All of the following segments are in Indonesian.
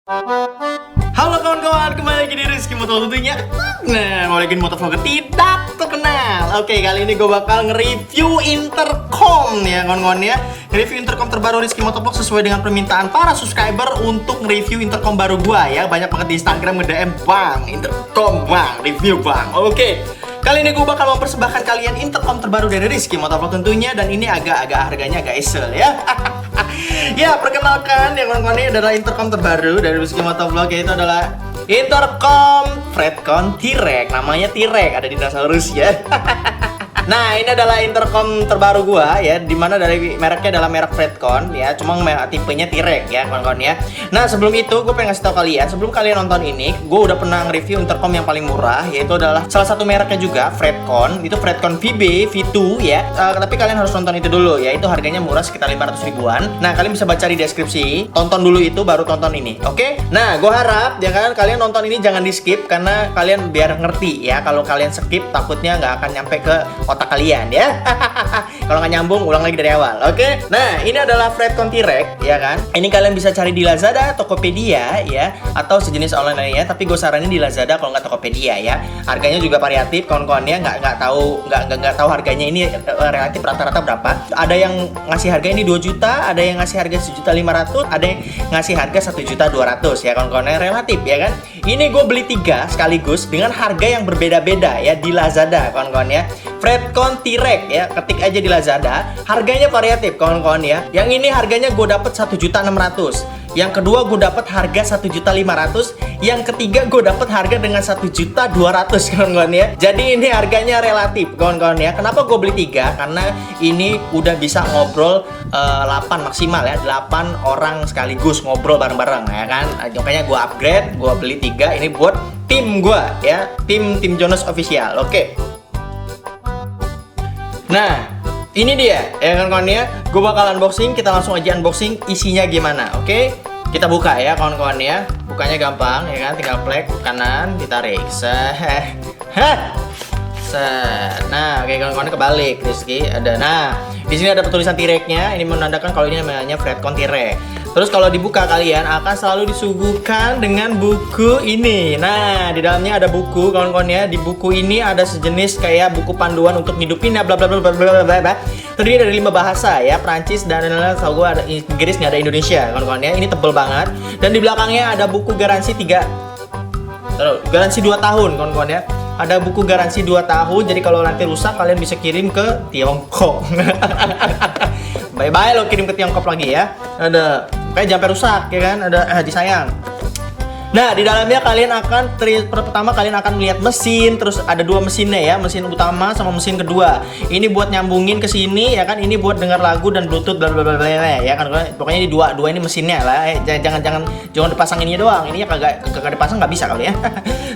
Halo kawan-kawan, kembali lagi di Rizky Motovlog tentunya. Nah, mau lagi motovlogger tidak terkenal. Oke, kali ini gue bakal nge-review intercom ya kawan-kawan ya. Review intercom terbaru Rizky Motovlog sesuai dengan permintaan para subscriber untuk nge-review intercom baru gue ya. Banyak banget di Instagram nge-DM, "Bang, intercom bang, review bang." Oke, kali ini gue bakal mempersembahkan kalian intercom terbaru dari Rizky Motovlog tentunya. Dan ini agak harganya agak esel ya. Ya, perkenalkan ya kawan-kawan, ini adalah intercom terbaru dari Rizky Motovlog, yaitu adalah intercom Fredcon T-Rex. Namanya T-Rex, ada dinosaurus ya. Nah, ini adalah intercom terbaru gua ya, dimana dari mereknya adalah merek Fredcon ya, cuma tipenya T-Rex ya kawan-kawan ya. Nah, sebelum itu gue pengen kasih tau kalian, sebelum kalian nonton ini, gue udah pernah nge-review intercom yang paling murah, yaitu adalah salah satu mereknya juga Fredcon, itu Fredcon VB V2 ya. Tapi kalian harus nonton itu dulu ya, itu harganya murah sekitar 500 ribuan. Nah, kalian bisa baca di deskripsi, tonton dulu itu baru tonton ini, oke? Nah, gue harap ya kan kalian nonton ini jangan di skip, karena kalian biar ngerti ya. Kalau kalian skip takutnya nggak akan nyampe ke otak kalian ya. Kalau nggak nyambung, ulang lagi dari awal. Oke. Nah, ini adalah Fredcon T-Rex ya kan. Ini kalian bisa cari di Lazada, Tokopedia ya, atau sejenis online lainnya. Tapi gue saranin di Lazada kalau nggak Tokopedia ya. Harganya juga variatif kawan-kawan ya. Nggak tahu harganya ini relatif rata-rata berapa. Ada yang ngasih harga ini 2 juta, ada yang ngasih harga 1.500.000, ada yang ngasih harga 1.200.000 ya kawan-kawan. Relatif ya kan. Ini gue beli 3 sekaligus dengan harga yang berbeda-beda ya di Lazada kawan-kawan ya. Fredcon T-Rex ya, ketik aja di Lazada. Harganya variatif kawan-kawan ya. Yang ini harganya gue dapet 1.600.000. Yang kedua gue dapet harga 1.500.000. Yang ketiga gue dapet harga dengan 1.200.000 kawan-kawan ya. Jadi ini harganya relatif kawan-kawan ya. Kenapa gue beli 3? Karena ini udah bisa ngobrol 8 maksimal ya, 8 orang sekaligus ngobrol bareng-bareng ya kan. Makanya gue upgrade, gue beli 3 ini buat tim gue ya, tim Jonas Official. Oke. Nah, ini dia ya kawan-kawan ya. Gue bakal unboxing, kita langsung aja unboxing isinya gimana, oke? Kita buka ya kawan-kawan ya. Bukanya gampang ya kan, tinggal plek kanan, ditarik. Nah, oke kawan-kawan, kebalik Rizky ada. Nah, di sini ada tulisan T-Rex-nya. Ini menandakan kalau ini namanya Fredcon T-Rex. Terus kalau dibuka kalian akan selalu disuguhkan dengan buku ini. Nah, di dalamnya ada buku kawan-kawan ya. Di buku ini ada sejenis kayak buku panduan untuk ngidupin ya bla bla bla bla bla bla. Terdiri dari 5 bahasa ya, Prancis dan lain-lain. Tahu gue ada Inggris, nggak ada Indonesia kawan-kawan ya. Ini tebel banget. Dan di belakangnya ada buku garansi 2 tahun kawan-kawan ya. Ada buku garansi 2 tahun. Jadi kalau nanti rusak kalian bisa kirim ke Tiongkok. Bye-bye lo kirim ke Tiongkok lagi ya. Ada kayak sampai rusak ya kan, ada disayang. Nah, di dalamnya kalian akan pertama kalian akan melihat mesin, terus ada 2 mesinnya ya, mesin utama sama mesin kedua. Ini buat nyambungin ke sini ya kan, ini buat dengar lagu dan Bluetooth bla bla bla ya kan. Pokoknya ini dua ini mesinnya lah. Jangan dipasang ininya doang. Ininya kagak dipasang, nggak bisa kali ya.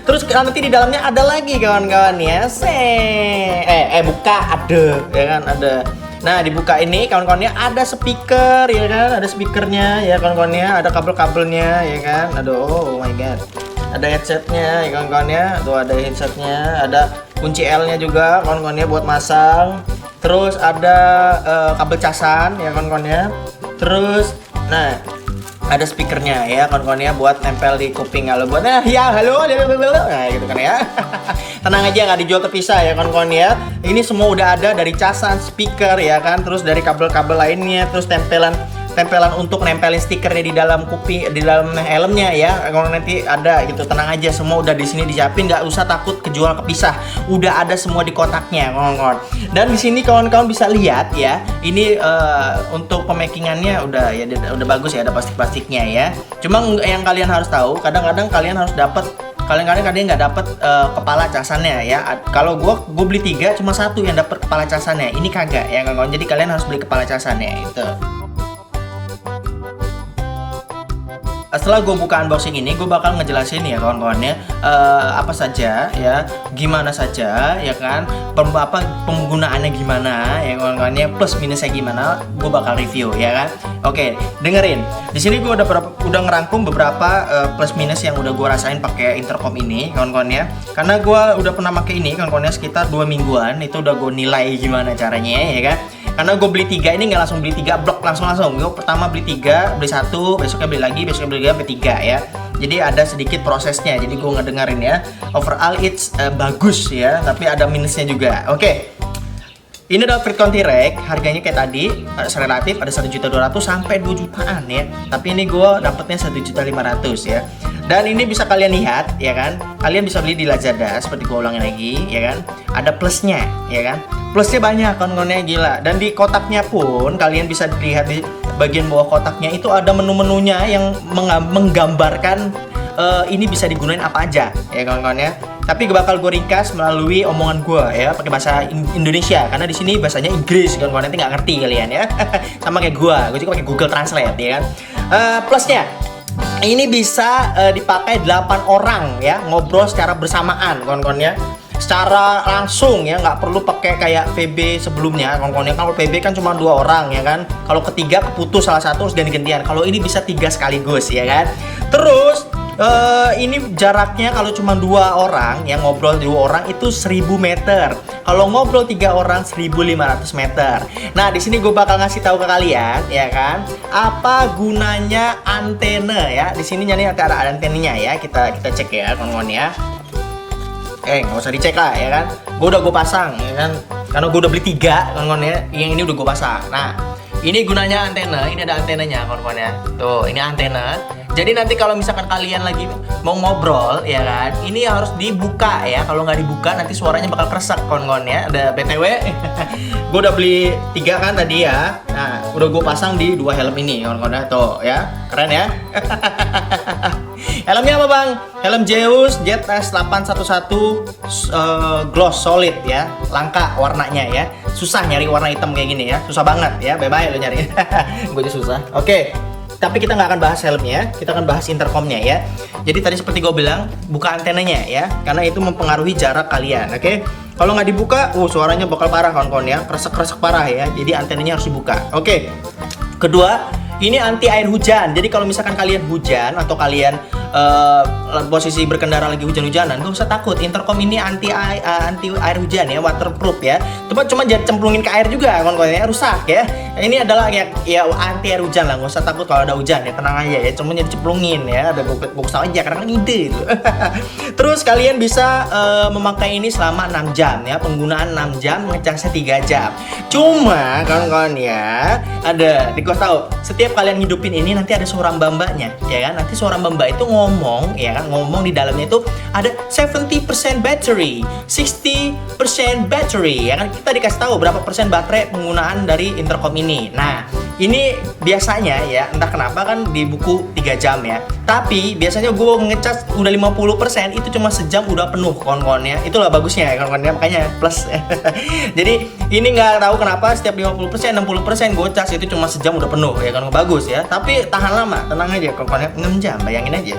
Terus nanti di dalamnya ada lagi kawan-kawan ya. Buka ada ya kan, ada. Nah, dibuka ini kawan-kawannya ada speaker ya kan, ada speakernya ya kawan-kawannya, ada kabel-kabelnya ya kan. Aduh, oh my god. Ada headsetnya ya kawan-kawannya, tuh ada headsetnya, ada kunci L-nya juga kawan-kawannya buat masang. Terus ada kabel casan ya kawan-kawannya. Terus nah, ada speakernya ya kawan-kawannya buat nempel di kuping. Kalau buat halo nah gitu kan ya. Tenang aja, nggak dijual terpisah ya kawan-kawan ya. Ini semua udah ada dari casan, speaker ya kan, terus dari kabel-kabel lainnya, terus tempelan untuk nempelin stikernya di dalam kuping, di dalam helmnya ya. Kalau nanti ada gitu, tenang aja, semua udah di sini disiapin, nggak usah takut kejual kepisah. Udah ada semua di kotaknya kawan-kawan. Dan di sini kawan-kawan bisa lihat ya, ini untuk pemakingannya udah bagus ya, ada plastik-plastiknya ya. Cuma yang kalian harus tahu, kadang-kadang kalian harus dapat kalian nggak dapet kepala casannya ya. Kalau gue beli 3 cuma 1 yang dapet kepala casannya, ini kagak ya kawan-kawan. Jadi kalian harus beli kepala casannya itu. Setelah gue buka unboxing ini, gue bakal ngejelasin ya kawan-kawannya apa saja ya, gimana saja ya kan, penggunaannya gimana ya kawan-kawannya, plus minusnya gimana, gue bakal review ya kan. Oke, dengerin. Di sini gue udah ngerangkum beberapa plus minus yang udah gue rasain pakai intercom ini kawan-kawannya. Karena gue udah pernah pakai ini kawan-kawannya sekitar 2 mingguan, itu udah gue nilai gimana caranya ya kan. Karena gue beli 3 ini nggak langsung beli 3 blok langsung. Gue pertama beli 3, beli 1, besoknya beli lagi, besoknya beli lagi, sampai 3 ya. Jadi ada sedikit prosesnya. Jadi gue ngedengerin ya. Overall it's bagus ya, tapi ada minusnya juga. Oke. Ini adalah Freecon T-Rex, harganya kayak tadi relatif ada 1.200.000 sampai 2 jutaan ya. Tapi ini gue dapetnya 1.500.000 ya. Dan ini bisa kalian lihat ya kan. Kalian bisa beli di Lazada seperti gue ulangin lagi ya kan. Ada plusnya ya kan. Plusnya banyak kawan-kawannya gila. Dan di kotaknya pun kalian bisa lihat di bagian bawah kotaknya itu ada menu-menunya yang menggambarkan ini bisa digunain apa aja ya kawan-kawan ya. Tapi bakal gue ringkas melalui omongan gue ya, pakai bahasa Indonesia karena di sini bahasanya Inggris kawan-kawan, nanti nggak ngerti kalian ya. Sama kayak gue juga pakai Google Translate ya kan. Plusnya ini bisa dipakai 8 orang ya, ngobrol secara bersamaan kawan-kawan ya. Secara langsung ya, nggak perlu pakai kayak VB sebelumnya kawan-kawan ya. Kalau VB kan cuma 2 orang ya kan. Kalau ketiga keputus salah satu harus ganti-gantian. Kalau ini bisa 3 sekaligus ya kan. Terus ini jaraknya kalau cuma 2 orang yang ngobrol 2 orang itu 1000 meter. Kalau ngobrol 3 orang 1500 meter. Nah, di sini gue bakal ngasih tahu ke kalian ya kan, apa gunanya antena ya. Di sini nyari ada antenanya ya. Kita cek ya kawan-kawan ya. Nggak usah dicek lah ya kan. Gue pasang ya kan. Karena gue udah beli 3 kawan-kawan ya. Yang ini udah gue pasang. Nah, ini gunanya antena. Ini ada antenanya kawan-kawan ya. Tuh, ini antena. Jadi nanti kalau misalkan kalian lagi mau ngobrol ya kan, ini harus dibuka ya. Kalau nggak dibuka nanti suaranya bakal kresek kawan-kawan ya. Ada BTW, gue udah beli 3 kan tadi ya. Nah, udah gue pasang di 2 helm ini kawan-kawan. Tuh ya, keren ya. Helmnya apa bang? Helm Zeus ZS811 gloss solid ya. Langka warnanya ya. Susah nyari warna hitam kayak gini ya. Susah banget ya. Bye-bye lo nyari. Gue aja susah. Oke. Tapi kita nggak akan bahas helmnya, kita akan bahas intercomnya ya. Jadi tadi seperti gue bilang, buka antenanya ya, karena itu mempengaruhi jarak kalian, oke? Kalau nggak dibuka, suaranya bakal parah kawan-kawan ya, kresek-kresek parah ya. Jadi antenanya harus dibuka, oke? Kedua, ini anti air hujan. Jadi kalau misalkan kalian hujan atau kalian posisi berkendara lagi hujan-hujanan, gak usah takut. Intercom ini anti air hujan ya, waterproof ya. Cuma jangan cemplungin ke air juga kawan-kawan ya, rusak ya. Ini adalah ya anti air hujan lah, gak usah takut kalau ada hujan ya, tenang aja ya. Cuma jadi cemplungin ya, ada bagus aja karena kan ide itu. Terus kalian bisa memakai ini selama 6 jam ya, penggunaan 6 jam, ngecasnya 3 jam. Cuma kawan-kawan ya, ada dikasih tahu, setiap kalian hidupin ini nanti ada suara mbak-mbaknya ya kan. Nanti suara mbak-mbak itu ngomong ya kan, ngomong di dalamnya itu ada 70% battery, 60% battery ya kan. Kita dikasih tahu berapa persen baterai penggunaan dari intercom ini. Nah, ini biasanya ya, entah kenapa kan di buku 3 jam ya. Tapi biasanya gue ngecas udah 50%, itu cuma sejam udah penuh kawan-kawan ya. Itulah bagusnya ya kawan-kawan ya, makanya plus. Jadi ini nggak tahu kenapa setiap 50%, 60% gue cas itu cuma sejam udah penuh ya kan, bagus ya. Tapi tahan lama, tenang aja kawan-kawan ya, 6 jam bayangin aja.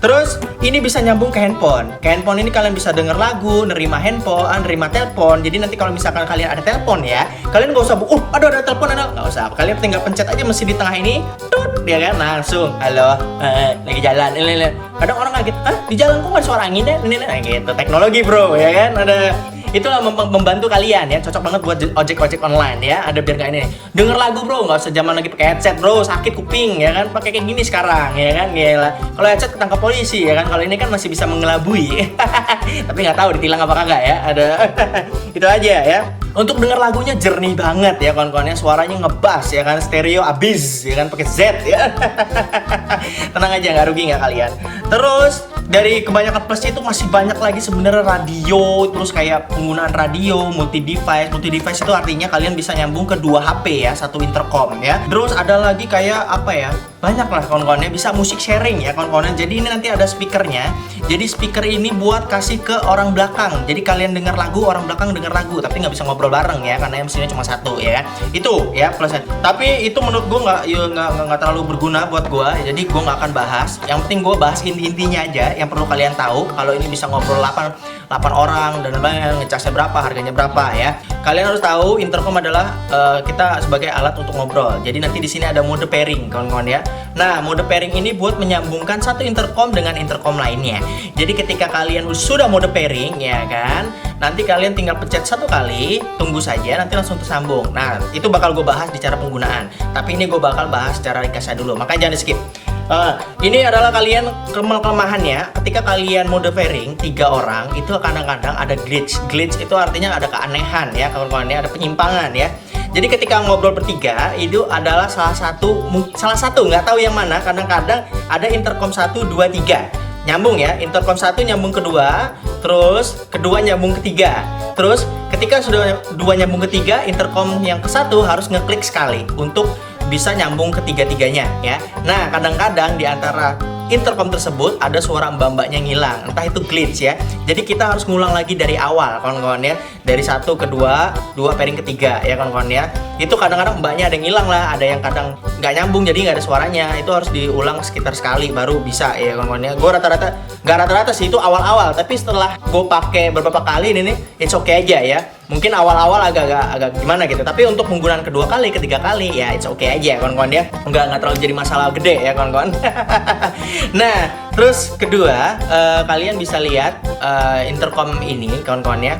Terus ini bisa nyambung ke handphone. Ke handphone ini kalian bisa denger lagu, nerima handphone, nerima telepon. Jadi nanti kalau misalkan kalian ada telepon ya, kalian nggak usah aduh ada telepon, nggak usah. Kalian tinggal pencet aja mesin di tengah ini, tut, ya kan, langsung halo, lagi jalan. Kadang orang kaget, di jalan kok nggak ada suara angin ya? Ini gitu, teknologi bro, ya kan, ada. Itulah membantu kalian ya, cocok banget buat ojek online ya. Ada biar kayak ini, denger lagu bro, nggak usah zaman lagi pakai headset bro, sakit kuping ya kan, pakai kayak gini sekarang ya kan, gila. Kalau headset ketangkap polisi ya kan, kalau ini kan masih bisa mengelabui. Tapi nggak tahu ditilang apa kagak ya, ada. Itu aja ya. Untuk denger lagunya jernih banget ya kawan-kawannya, suaranya ngebas ya kan, stereo abis ya kan, pakai Z ya. Tenang aja, nggak rugi nggak kalian. Terus dari kebanyakan plusnya itu masih banyak lagi sebenarnya radio, terus kayak penggunaan radio, multi device itu artinya kalian bisa nyambung ke 2 HP ya, satu intercom ya. Terus ada lagi kayak apa ya, banyak lah kawan-kawannya, bisa musik sharing ya kawan-kawannya. Jadi ini nanti ada speakernya, jadi speaker ini buat kasih ke orang belakang. Jadi kalian dengar lagu, orang belakang dengar lagu, tapi nggak bisa ngobrol bareng ya, karena MC-nya cuma 1 ya. Itu ya plusnya. Tapi itu menurut gue nggak terlalu berguna buat gue, jadi gue nggak akan bahas. Yang penting gue bahas intinya aja yang perlu kalian tahu. Kalau ini bisa ngobrol 8 orang dan lain-lain, ngecasnya berapa, harganya berapa ya. Kalian harus tahu intercom adalah kita sebagai alat untuk ngobrol. Jadi nanti di sini ada mode pairing kawan-kawan ya. Nah, mode pairing ini buat menyambungkan satu intercom dengan intercom lainnya. Jadi ketika kalian sudah mode pairing ya kan, nanti kalian tinggal pencet 1 kali, tunggu saja, nanti langsung tersambung. Nah, itu bakal gue bahas di cara penggunaan. Tapi ini gue bakal bahas secara ringkasnya dulu, makanya jangan di skip. Ini adalah kalian kelemahannya. Ketika kalian mode pairing 3 orang, itu kadang-kadang ada glitch. Glitch itu artinya ada keanehan ya, kawan-kawan ya, ada penyimpangan ya. Jadi ketika ngobrol bertiga, itu adalah salah satu nggak tahu yang mana. Kadang-kadang ada intercom 1, 2, 3 nyambung ya. Intercom 1 nyambung kedua, terus kedua nyambung ketiga. Terus ketika sudah 2 nyambung ketiga, intercom yang ke-1 harus ngeklik sekali untuk bisa nyambung ketiga-tiganya ya. Nah, kadang-kadang di antara intercom tersebut ada suara mbak-mbaknya ngilang, entah itu glitch ya. Jadi kita harus ngulang lagi dari awal, kawan-kawan ya. Dari 1 ke 2, 2 pairing ketiga ya, kawan-kawan ya. Itu kadang-kadang mbaknya ada yang hilang lah, ada yang kadang nggak nyambung jadi nggak ada suaranya. Itu harus diulang sekitar sekali baru bisa ya, kawan-kawan ya. Gue nggak rata-rata sih, itu awal-awal, tapi setelah gue pakai beberapa kali ini nih, it's okay aja ya. Mungkin awal-awal agak gimana gitu, tapi untuk penggunaan kedua kali, ketiga kali ya it's okay aja, kawan-kawan ya. Nggak terlalu jadi masalah gede ya, kawan-kawan. Nah, terus kedua, kalian bisa lihat intercom ini, kawan-kawan ya,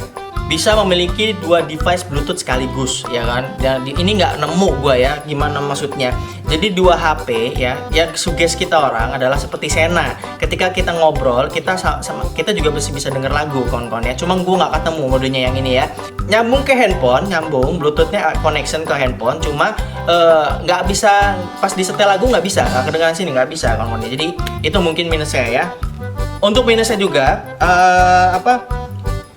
bisa memiliki 2 device Bluetooth sekaligus ya kan. Dan ini nggak nemu gua ya gimana maksudnya. Jadi 2 HP ya, yang suges kita orang adalah seperti Sena. Ketika kita ngobrol, kita juga bisa denger lagu, kawan-kawan ya. Cuma gua nggak ketemu modenya yang ini ya. Nyambung ke handphone, nyambung Bluetoothnya connection ke handphone, cuma nggak bisa pas disetel lagu, nggak bisa, nggak kedengaran sini, nggak bisa, kawan-kawan ya. Jadi itu mungkin minusnya ya. Untuk minusnya juga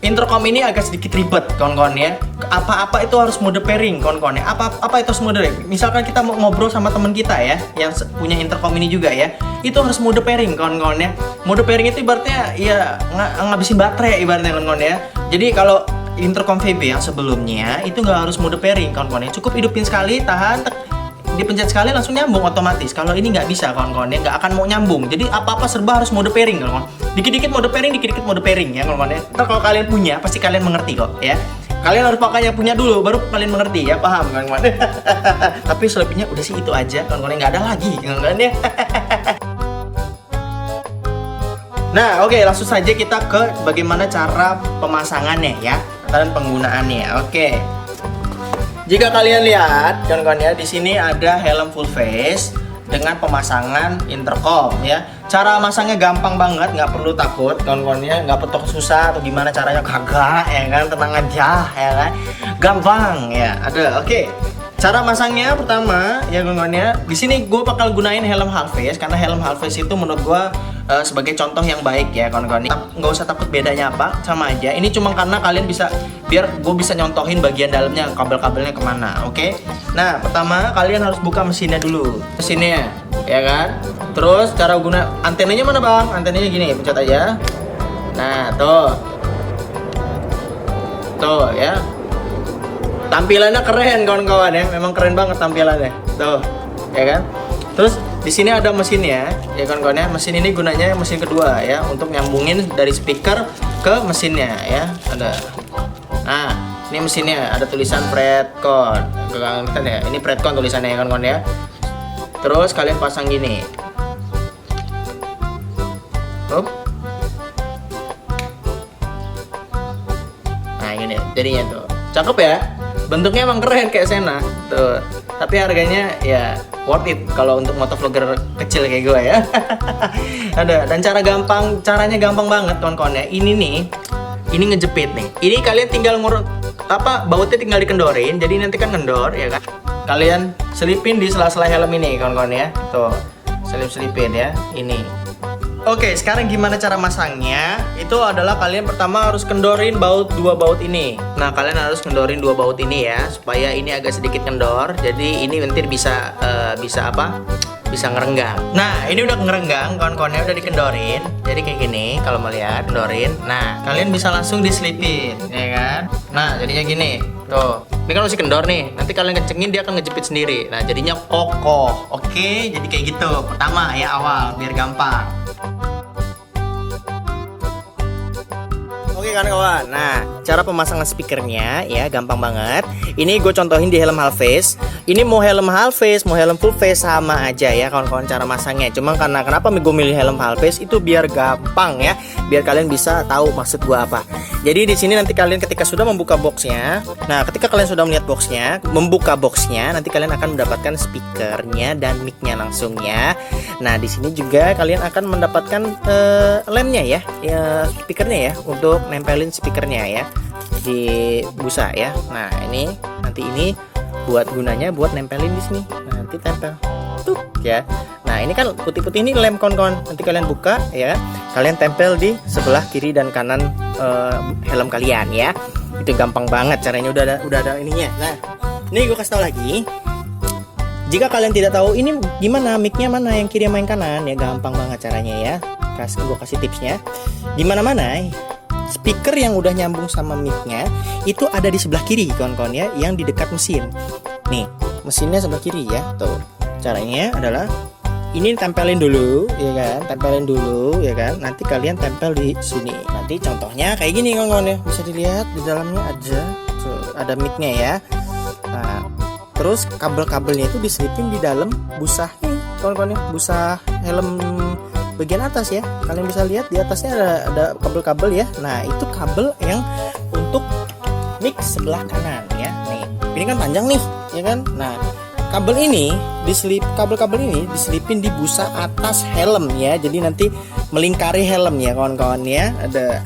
intercom ini agak sedikit ribet, kawan-kawan ya. Apa-apa itu harus mode pairing, kawan-kawan ya. Apa itu harus mode pairing? Misalkan kita mau ngobrol sama teman kita ya, yang punya intercom ini juga ya, itu harus mode pairing, kawan-kawan ya. Mode pairing itu ibaratnya ya ngabisin baterai ibaratnya, kawan-kawan ya. Jadi kalau intercom VB yang sebelumnya itu nggak harus mode pairing, kawan-kawan ya. Cukup hidupin sekali, tahan, dipencet sekali langsung nyambung otomatis. Kalau ini nggak bisa, kawan-kawan ya, nggak akan mau nyambung. Jadi apa-apa serba harus mode pairing, kawan-kawan. Dikit-dikit mode pairing, dikit-dikit mode pairing ya, kawan-kawan ya. Ntar kalau kalian punya, pasti kalian mengerti kok ya. Kalian harus pakai yang punya dulu, baru kalian mengerti ya, paham kawan-kawan. Tapi selebihnya udah sih itu aja, kawan-kawan, nggak ada lagi, kawan-kawan ya. Nah, oke, langsung saja kita ke bagaimana cara pemasangannya ya, dan penggunaannya. Oke. Jika kalian lihat, kawan-kawan ya, di sini ada helm full face dengan pemasangan intercom ya. Cara masangnya gampang banget, nggak perlu takut, kawan-kawan ya, nggak perlu susah atau gimana caranya, kagak ya kan, tenang aja ya kan, gampang ya. Ada, oke. Cara masangnya pertama ya, kawan-kawan ya, di sini gue bakal gunain helm half face karena helm half face itu menurut gue sebagai contoh yang baik ya, kawan-kawan. Nggak usah takut bedanya apa, sama aja. Ini cuma karena kalian bisa, biar gue bisa nyontohin bagian dalamnya, kabel-kabelnya kemana, oke? Nah, pertama kalian harus buka mesinnya dulu, mesinnya, ya kan? Terus cara guna antenanya mana bang? Antenanya gini, pencet aja. Nah, tuh ya. Tampilannya keren, kawan-kawan ya, memang keren banget tampilannya, tuh, ya kan? Terus di sini ada mesinnya, ya kawan-kawan ya. Mesin ini gunanya mesin kedua ya, untuk nyambungin dari speaker ke mesinnya ya. Ada. Nah, ini mesinnya ada tulisan Fredcon. Kelihatan ya, ini Fredcon tulisannya ya, kawan-kawan ya. Terus kalian pasang gini. Up. Nah, gini jadinya tuh. Cakep ya? Bentuknya emang keren kayak Sena tuh. Tapi harganya ya worth it kalau untuk motovlogger kecil kayak gue ya. Ada, dan caranya gampang banget, kawan-kawan ya. Ini ngejepit nih. Ini kalian tinggal bautnya tinggal dikendorin. Jadi nanti kan ngendor ya kan. Kalian selipin di sela-sela helm ini, kawan-kawan ya. Tuh, selipin ya. Ini. Oke, sekarang gimana cara masangnya? Itu adalah kalian pertama harus kendorin dua baut ini. Nah, kalian harus kendorin 2 baut ini ya, supaya ini agak sedikit kendor. Jadi ini nanti bisa bisa ngerenggang. Nah, ini udah ngerenggang, kawan-kawannya udah dikendorin. Jadi kayak gini, kalau mau lihat, kendorin. Nah, kalian bisa langsung diselipin, ya kan? Nah, jadinya gini. Tuh, ini kan masih kendor nih. Nanti kalian kencengin, dia akan ngejepit sendiri. Nah, jadinya kokoh. Oke, jadi kayak gitu. Pertama ya, awal, biar gampang. Oke kan kawan, nah cara pemasangan speakernya ya, gampang banget. Ini gue contohin di helm half face. Ini mau helm half face, mau helm full face sama aja ya kawan-kawan cara masangnya. Cuma karena kenapa gue milih helm half face itu biar gampang ya, biar kalian bisa tahu maksud gue apa. Jadi di sini nanti kalian ketika sudah membuka boxnya, nah ketika kalian sudah melihat boxnya, membuka boxnya, nanti kalian akan mendapatkan speakernya dan micnya langsung ya. Nah di sini juga kalian akan mendapatkan lemnya ya, speakernya ya, untuk nempelin speakernya ya di busa ya. Nah ini nanti ini buat gunanya buat nempelin di sini. Nah, nanti tempel tuh ya. Nah ini kan putih-putih ini lem kawan-kawan. Nanti kalian buka ya, kalian tempel di sebelah kiri dan kanan helm kalian ya. Itu gampang banget caranya, udah ada ininya. Nah ini gue kasih tahu lagi. Jika kalian tidak tahu ini gimana micnya mana yang kiri sama yang kanan ya, gampang banget caranya ya. Gue kasih tipsnya. Di mana-mana speaker yang udah nyambung sama micnya itu ada di sebelah kiri kawan-kawan ya, yang di dekat mesin. Nih mesinnya sebelah kiri ya. Tuh caranya adalah ini tempelin dulu ya kan, tempelin dulu ya kan. Nanti kalian tempel di sini. Nanti contohnya kayak gini kawan-kawan ya, bisa dilihat di dalamnya aja. Tuh ada micnya ya. Nah terus kabel-kabelnya itu diselipin di dalam busa ini kawan-kawan ya, busa helm bagian atas ya. Kalian bisa lihat di atasnya ada kabel-kabel ya. Nah itu kabel yang untuk mic sebelah kanan ya. Nih ini kan panjang nih ya kan. Nah kabel ini kabel-kabel ini diselipin di busa atas helm ya. Jadi nanti melingkari helm ya kawan-kawan ya. Ada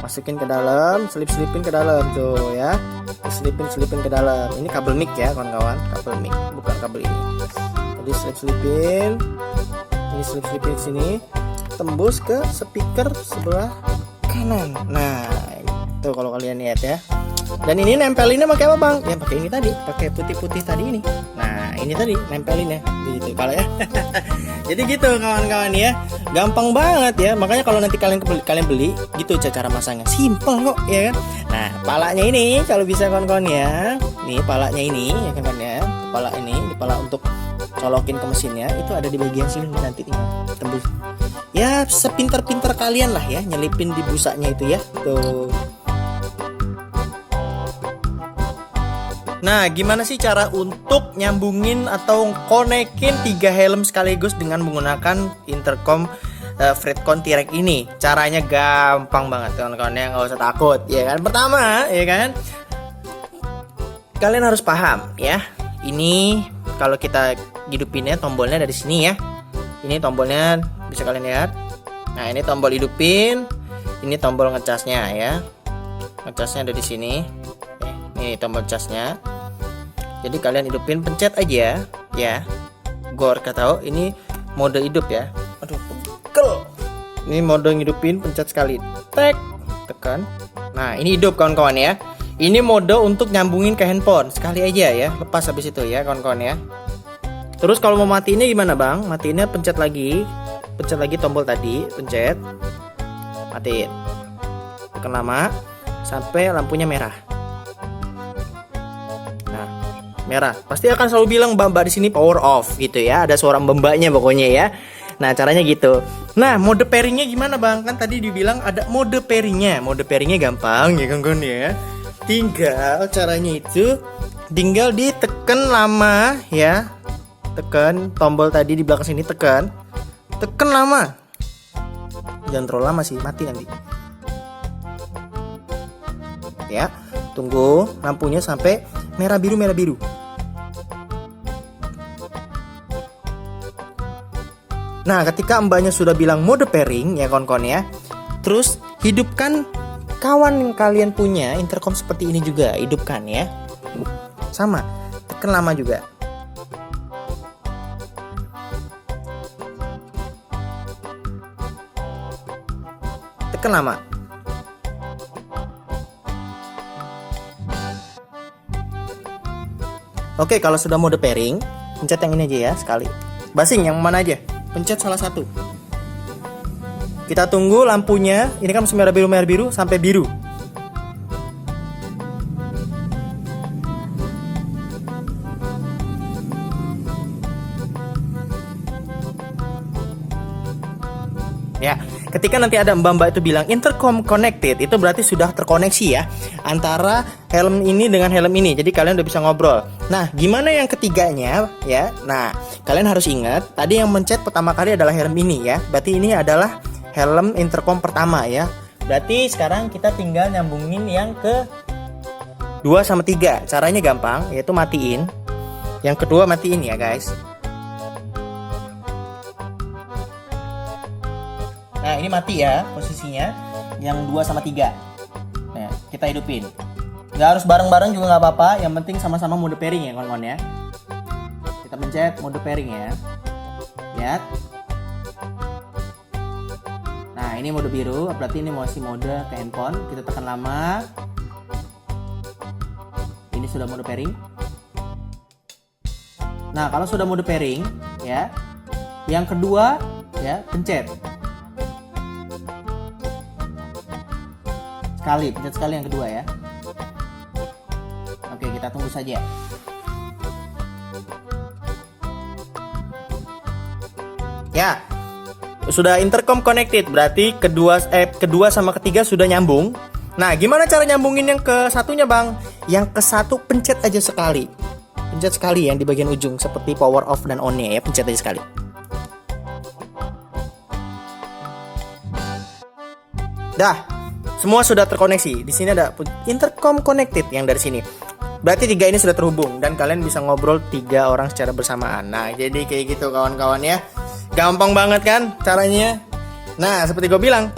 masukin ke dalam, selipin ke dalam tuh ya. Selipin ke dalam. Ini kabel mic ya kawan-kawan, kabel mic, bukan kabel ini. Jadi selipin. Ini selipin di sini, tembus ke speaker sebelah kanan. Nah, itu kalau kalian lihat ya. Dan ini nempelinnya pakai apa bang? Ya pakai ini tadi, pakai putih-putih tadi ini. Nah, ini tadi nempelinnya, gitu kalau ya. Jadi gitu kawan-kawan ya, gampang banget ya. Makanya kalau nanti kalian beli, gitu cara masangnya, simple kok ya kan. Nah, palanya ini kalau bisa kawan-kawan ya. Nih palanya ini ya kan ya. Pala ini pala untuk colokin ke mesinnya itu ada di bagian sini, nanti tinggal tembus. Ya sepinter-pinter kalian lah ya nyelipin di busanya itu ya. Tuh. Nah, gimana sih cara untuk nyambungin atau konekin 3 helm sekaligus dengan menggunakan intercom Fredcon T-Rex ini? Caranya gampang banget kawan-kawan ya, nggak usah takut ya kan. Pertama ya kan, kalian harus paham ya. Ini kalau kita hidupinnya tombolnya dari sini ya. Ini tombolnya bisa kalian lihat. Nah, ini tombol hidupin, ini tombol ngecasnya ya. Ngecasnya ada di sini. Ini tombol casnya. Jadi kalian hidupin, pencet aja ya. Gor tahu ini mode hidup ya. Aduh, pegel. Ini mode hidupin, pencet sekali. Tek, tekan. Nah, ini hidup kawan-kawan ya. Ini mode untuk nyambungin ke handphone. Sekali aja ya, lepas habis itu ya kawan-kawan ya. Terus kalau mau matiinnya gimana bang? Matiinnya pencet lagi tombol tadi, pencet, matiin. Tekan lama sampai lampunya merah. Nah, merah. Pasti akan selalu bilang mbak di sini power off gitu ya. Ada suara mbaknya pokoknya ya. Nah, caranya gitu. Nah, mode pairingnya gimana bang? Kan tadi dibilang ada mode pairingnya. Mode pairingnya gampang ya kawan-kawan ya. Tinggal caranya itu tinggal ditekan lama ya. Tekan tombol tadi di belakang sini, tekan lama. Jangan terlalu lama sih, mati nanti. Ya, tunggu lampunya sampai merah biru. Nah, ketika mbaknya sudah bilang mode pairing ya kawan-kawan ya, terus hidupkan kawan kalian punya intercom seperti ini juga, hidupkan ya. Sama, tekan lama juga. Tekan lama. Oke, kalau sudah mode pairing, pencet yang ini aja ya sekali. Basing yang mana aja, pencet salah satu. Kita tunggu lampunya, ini kan masih merah biru sampai biru. Ya, ketika nanti ada mbak-mbak itu bilang intercom connected, itu berarti sudah terkoneksi ya antara helm ini dengan helm ini. Jadi kalian udah bisa ngobrol. Nah, gimana yang ketiganya ya? Nah, kalian harus ingat tadi yang mencet pertama kali adalah helm ini ya. Berarti ini adalah helm intercom pertama ya. Berarti sekarang kita tinggal nyambungin yang ke 2 sama 3. Caranya gampang, yaitu matiin. Yang kedua matiin ya guys. Nah, ini mati ya posisinya. Yang 2 sama 3. Nah, kita hidupin. Nggak harus bareng-bareng juga nggak apa-apa. Yang penting sama-sama mode pairing ya kawan-kawan ya. Kita pencet mode pairing ya. Lihat. Nah, ini mode biru. Berarti ini masih mode ke handphone. Kita tekan lama. Ini sudah mode pairing. Nah, kalau sudah mode pairing ya, yang kedua ya pencet sekali, pencet sekali yang kedua ya. Oke, kita tunggu saja. Ya, sudah intercom connected, berarti kedua sama ketiga sudah nyambung. Nah, gimana cara nyambungin yang ke satunya bang? Yang ke satu pencet aja sekali. Pencet sekali yang di bagian ujung seperti power off dan on-nya ya, pencet aja sekali. Dah, semua sudah terkoneksi. Di sini ada intercom connected yang dari sini. Berarti 3 ini sudah terhubung dan kalian bisa ngobrol 3 orang secara bersamaan. Nah, jadi kayak gitu kawan-kawan ya. Gampang banget kan caranya? Nah, seperti gue bilang,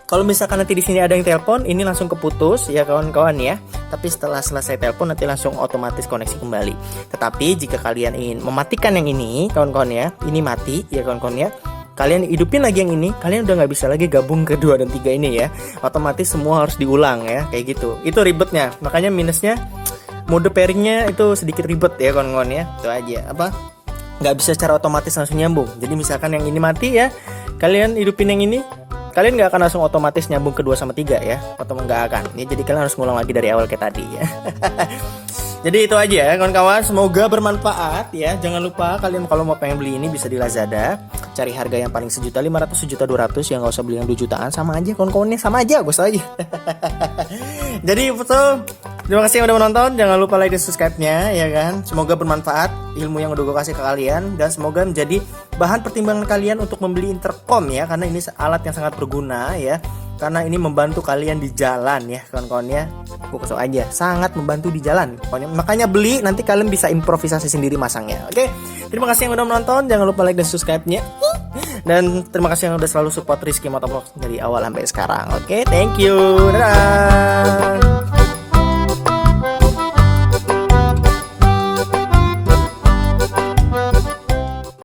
kalau misalkan nanti di sini ada yang telepon, ini langsung keputus ya kawan-kawan ya. Tapi setelah selesai telepon nanti langsung otomatis koneksi kembali. Tetapi jika kalian ingin mematikan yang ini, kawan-kawan ya, ini mati ya kawan-kawan ya. Kalian hidupin lagi yang ini, kalian udah nggak bisa lagi gabung ke 2 dan 3 ini ya. Otomatis semua harus diulang ya, kayak gitu. Itu ribetnya. Makanya minusnya mode pairingnya itu sedikit ribet ya kawan-kawan ya. Itu aja apa? Nggak bisa secara otomatis langsung nyambung. Jadi misalkan yang ini mati ya, kalian hidupin yang ini, kalian nggak akan langsung otomatis nyambung ke 2 sama 3 ya, otomatis nggak akan ya, jadi kalian harus ngulang lagi dari awal kayak tadi ya. Jadi itu aja ya kawan-kawan, semoga bermanfaat ya. Jangan lupa kalian kalau mau pengen beli ini bisa di Lazada, cari harga yang paling 1.500.000, 1.200.000 ya, nggak usah beli yang 2 jutaan, sama aja kawan-kawannya, sama aja gue aja. Jadi betul, terima kasih yang udah menonton, jangan lupa like dan subscribe-nya ya kan. Semoga bermanfaat ilmu yang udah gue kasih ke kalian, dan semoga menjadi bahan pertimbangan kalian untuk membeli intercom ya, karena ini alat yang sangat berguna ya, karena ini membantu kalian di jalan ya kawan-kawan ya. Gue kesel aja, sangat membantu di jalan pokoknya. Makanya beli, nanti kalian bisa improvisasi sendiri masangnya. Oke, terima kasih yang udah menonton, jangan lupa like dan subscribe-nya. Dan terima kasih yang udah selalu support Rizky Motovlog dari awal sampai sekarang. Oke, thank you, dadah.